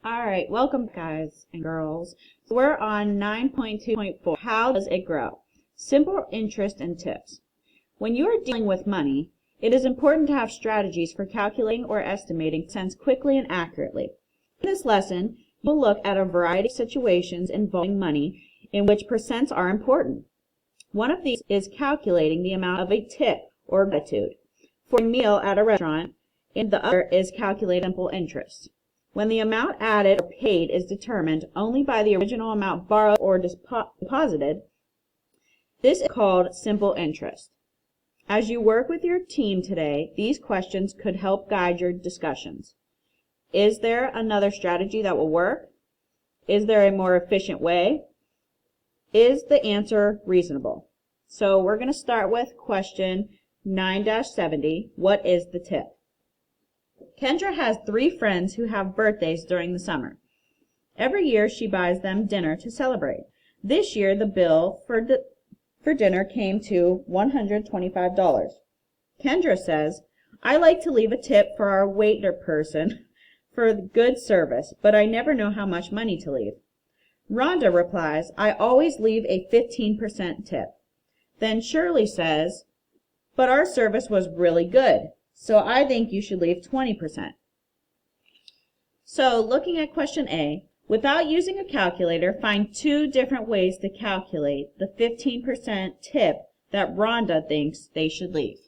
All right, welcome guys and girls. We're on 9.2.4. How does it grow? Simple interest and tips. When you are dealing with money, it is important to have strategies for calculating or estimating cents quickly and accurately. In this lesson, you'll look at a variety of situations involving money in which percents are important. One of these is calculating the amount of a tip or gratitude for a meal at a restaurant, and the other is calculating simple interest. When the amount added or paid is determined only by the original amount borrowed or deposited, this is called simple interest. As you work with your team today, these questions could help guide your discussions. Is there another strategy that will work? Is there a more efficient way? Is the answer reasonable? So we're going to start with question 9-70. What is the tip? Kendra has 3 friends who have birthdays during the summer. Every year she buys them dinner to celebrate. This year the bill for dinner came to $125. Kendra says, I like to leave a tip for our waiter person for good service, but I never know how much money to leave. Rhonda replies, I always leave a 15% tip. Then Shirley says, but our service was really good, so I think you should leave 20%. So looking at question A, without using a calculator, find 2 different ways to calculate the 15% tip that Rhonda thinks they should leave.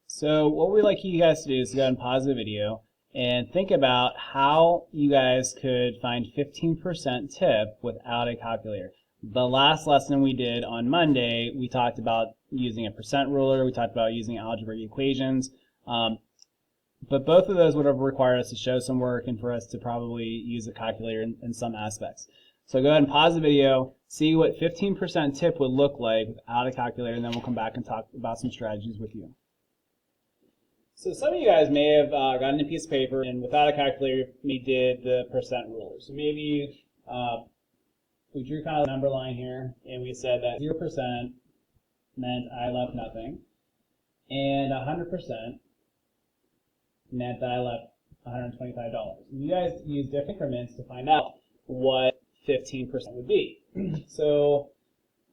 So what we'd like you guys to do is go ahead and pause the video and think about how you guys could find 15% tip without a calculator. The last lesson we did on Monday, we talked about using a percent ruler, we talked about using algebraic equations, but both of those would have required us to show some work and for us to probably use a calculator in some aspects. So go ahead and pause the video, see what 15% tip would look like without a calculator, and then we'll come back and talk about some strategies with you. So some of you guys may have gotten a piece of paper and without a calculator, we did the percent ruler. So maybe we drew kind of a number line here, and we said that 0% meant I left nothing, and 100% meant that I left $125. You guys use different increments to find out what 15% would be. So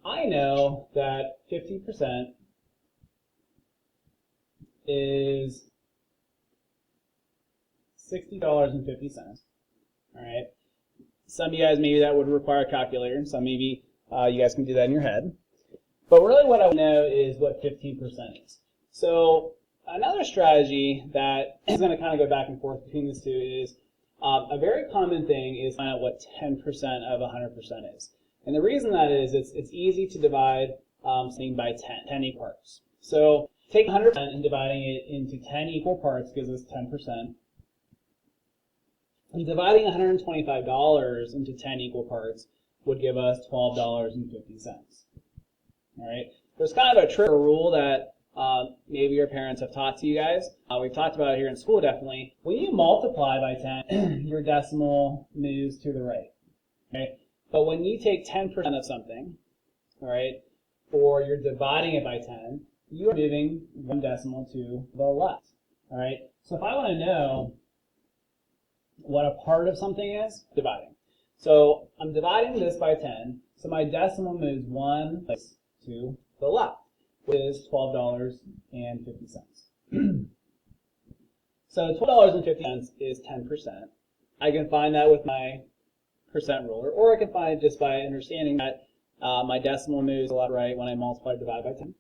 I know that 50% is $60.50. All right. Some of you guys, maybe that would require a calculator, and some maybe you guys can do that in your head. But really what I want to know is what 15% is. So another strategy that is going to kind of go back and forth between these two is a very common thing is find out what 10% of 100% is. And the reason that is it's easy to divide something by 10 equal parts. So take 100% and dividing it into 10 equal parts gives us 10%. And dividing $125 into 10 equal parts would give us $12.50. All right. There's kind of a trick or rule that maybe your parents have taught to you guys. We've talked about it here in school, definitely. When you multiply by 10, your decimal moves to the right. Okay. But when you take 10% of something, all right, or you're dividing it by 10, you are moving one decimal to the left. All right. So if I want to know what a part of something is, dividing. So I'm dividing this by 10, so my decimal moves one place to the left, which is $12.50. So $12.50 is 10%. I can find that with my percent ruler, or I can find it just by understanding that my decimal moves to the left, right when I multiply divide by 10.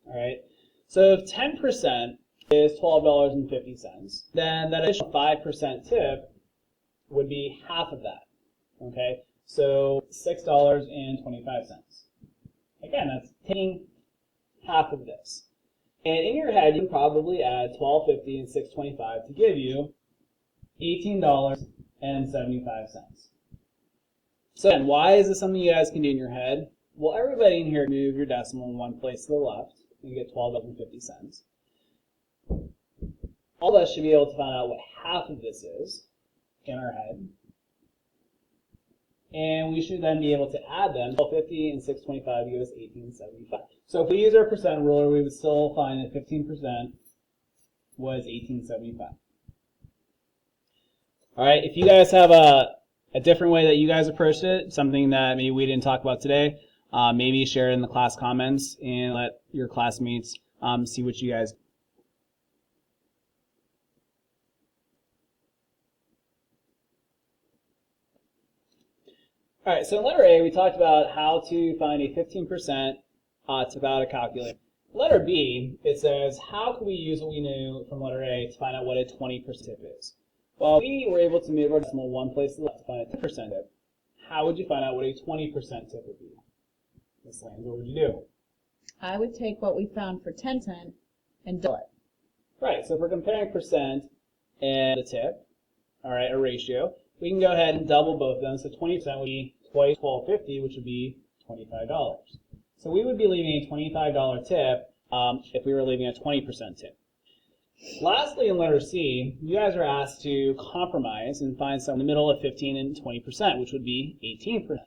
All right. So if 10% is $12.50, then that additional 5% tip would be half of that. Okay. So $6.25. Again, that's taking half of this. And in your head, you can probably add $12.50 and $6.25 to give you $18.75. So again, why is this something you guys can do in your head? Well, everybody in here move your decimal in one place to the left and get $12.50. All of us should be able to find out what half of this is in our head. And we should then be able to add them. $12.50 and $6.25 give us $18.75. So if we use our percent ruler, we would still find that 15% was $18.75. All right, if you guys have a different way that you guys approached it, something that maybe we didn't talk about today, maybe share it in the class comments and let your classmates see what you guys. All right, so in letter A, we talked about how to find a 15% without a calculator. Letter B, it says, how can we use what we knew from letter A to find out what a 20% tip is? Well, we were able to move our decimal one place to the left to find a 10% tip. How would you find out what a 20% tip would be? Ms. Lane, what would you do? I would take what we found for 10 and double it. Right, so if we're comparing percent and the tip, all right, a ratio, we can go ahead and double both of them. So 20% would be twice $12.50, which would be $25. So we would be leaving a $25 tip if we were leaving a 20% tip. Lastly, in letter C, you guys are asked to compromise and find something in the middle of 15 and 20%, which would be 18%.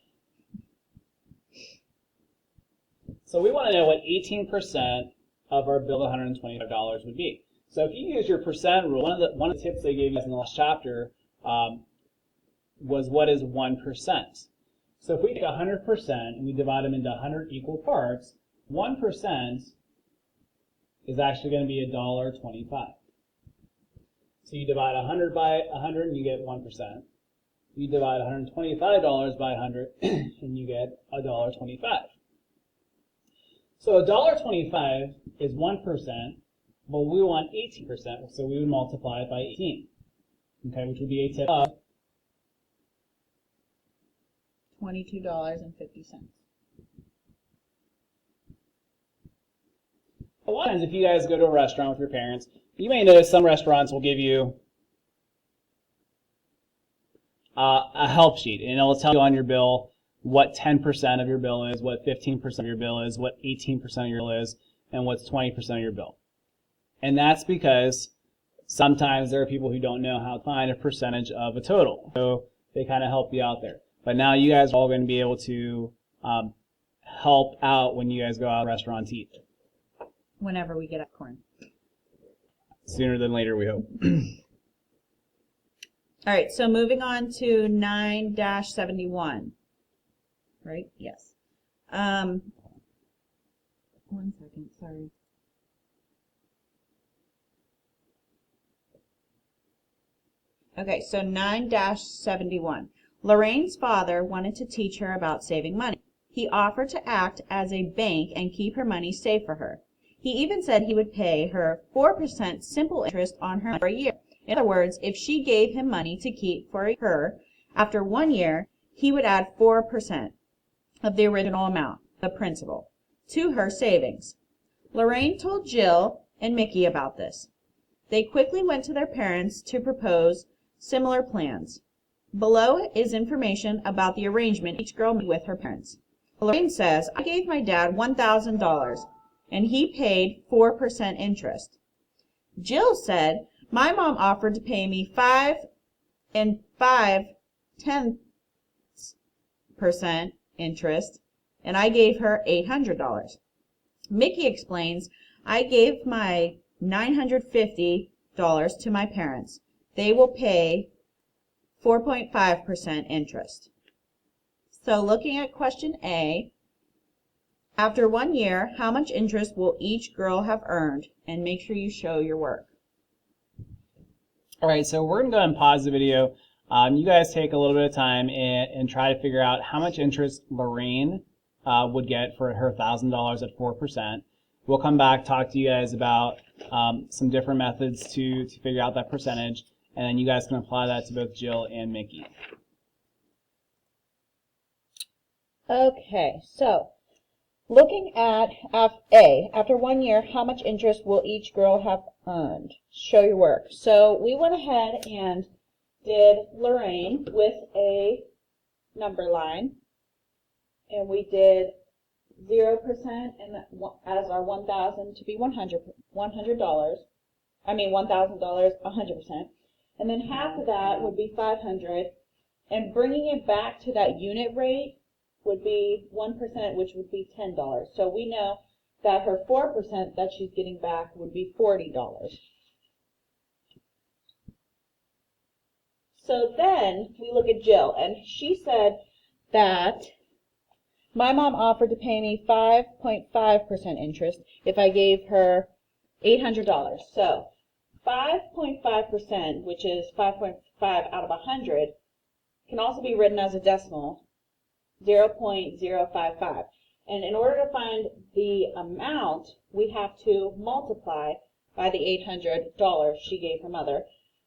So we want to know what 18% of our bill of $125 would be. So if you use your percent rule, one of the tips they gave us in the last chapter was what is 1%. So if we take 100% and we divide them into 100 equal parts, 1% is actually going to be $1.25. So you divide 100 by 100 and you get 1%. You divide $125 by 100 and you get $1.25. So $1.25 is 1%, but we want 18%, so we would multiply it by 18, okay, which would be a tip of $22.50. A lot of times, if you guys go to a restaurant with your parents, you may notice some restaurants will give you a help sheet, and it will tell you on your bill what 10% of your bill is, what 15% of your bill is, what 18% of your bill is, and what's 20% of your bill. And that's because sometimes there are people who don't know how to find a percentage of a total. So they kind of help you out there. But now you guys are all going to be able to help out when you guys go out to restaurants to eat. Whenever we get up corn. Sooner than later, we hope. All right, so moving on to 9-71. Right? Yes. 1 second, sorry. Okay, so 9-71. Lorraine's father wanted to teach her about saving money. He offered to act as a bank and keep her money safe for her. He even said he would pay her 4% simple interest on her money for a year. In other words, if she gave him money to keep for her, after 1 year, he would add 4% of the original amount, the principal, to her savings. Lorraine told Jill and Mickey about this. They quickly went to their parents to propose similar plans. Below is information about the arrangement each girl made with her parents. Lorraine says, I gave my dad $1,000 and he paid 4% interest. Jill said, my mom offered to pay me 5 5/10% interest and I gave her $800. Mickey explains, I gave my $950 to my parents. They will pay 4.5% interest. So looking at question A, after 1 year, how much interest will each girl have earned? And make sure you show your work. All right, so we're going to go ahead and pause the video. You guys take a little bit of time and try to figure out how much interest Lorraine would get for her $1,000 at 4%. We'll come back, talk to you guys about some different methods to figure out that percentage, and then you guys can apply that to both Jill and Mickey. Okay, so looking at A, after 1 year, how much interest will each girl have earned? Show your work. So we went ahead and did Lorraine with a number line, and we did 0% and as our 1,000 to be $100. I mean $1,000, 100%, and then half of that would be 500, and bringing it back to that unit rate would be 1%, which would be $10. So we know that her 4% that she's getting back would be $40. So then we look at Jill, and she said that my mom offered to pay me 5.5% interest if I gave her $800. So 5.5%, which is 5.5 out of 100, can also be written as a decimal, 0.055. And in order to find the amount, we have to multiply by the $800 she gave her mother,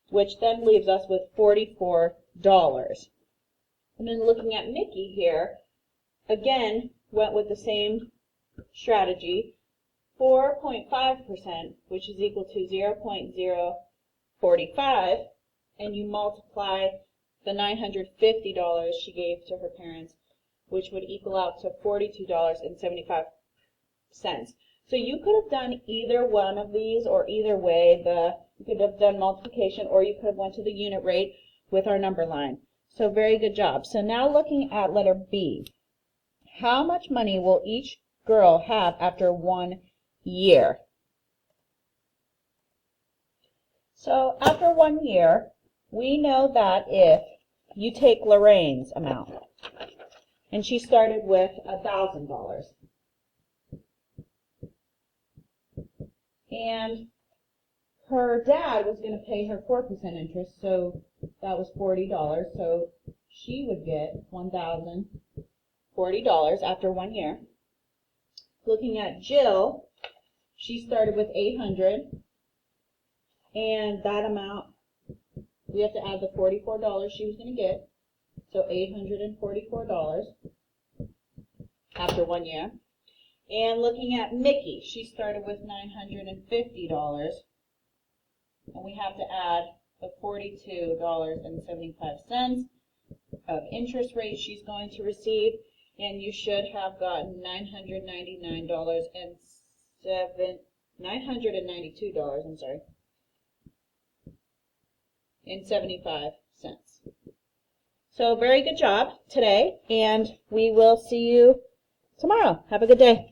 which then leaves us with $44. And then looking at Mickey here, again, went with the same strategy, 4.5%, which is equal to 0.045, and you multiply the $950 she gave to her parents, which would equal out to $42.75. So you could have done either one of these, or either way. You could have done multiplication, or you could have went to the unit rate with our number line. So very good job. So now looking at letter B. How much money will each girl have after 1 year? So after 1 year, we know that if you take Lorraine's amount, and she started with $1,000, and her dad was going to pay her 4% interest, so that was $40, so she would get $1,040 after 1 year. Looking at Jill, she started with $800, and that amount, we have to add the $44 she was going to get, so $844 after 1 year. And looking at Mickey, she started with $950, and we have to add the $42.75 of interest rate she's going to receive, and you should have gotten $992, and 75 cents. So very good job today, and we will see you tomorrow. Have a good day.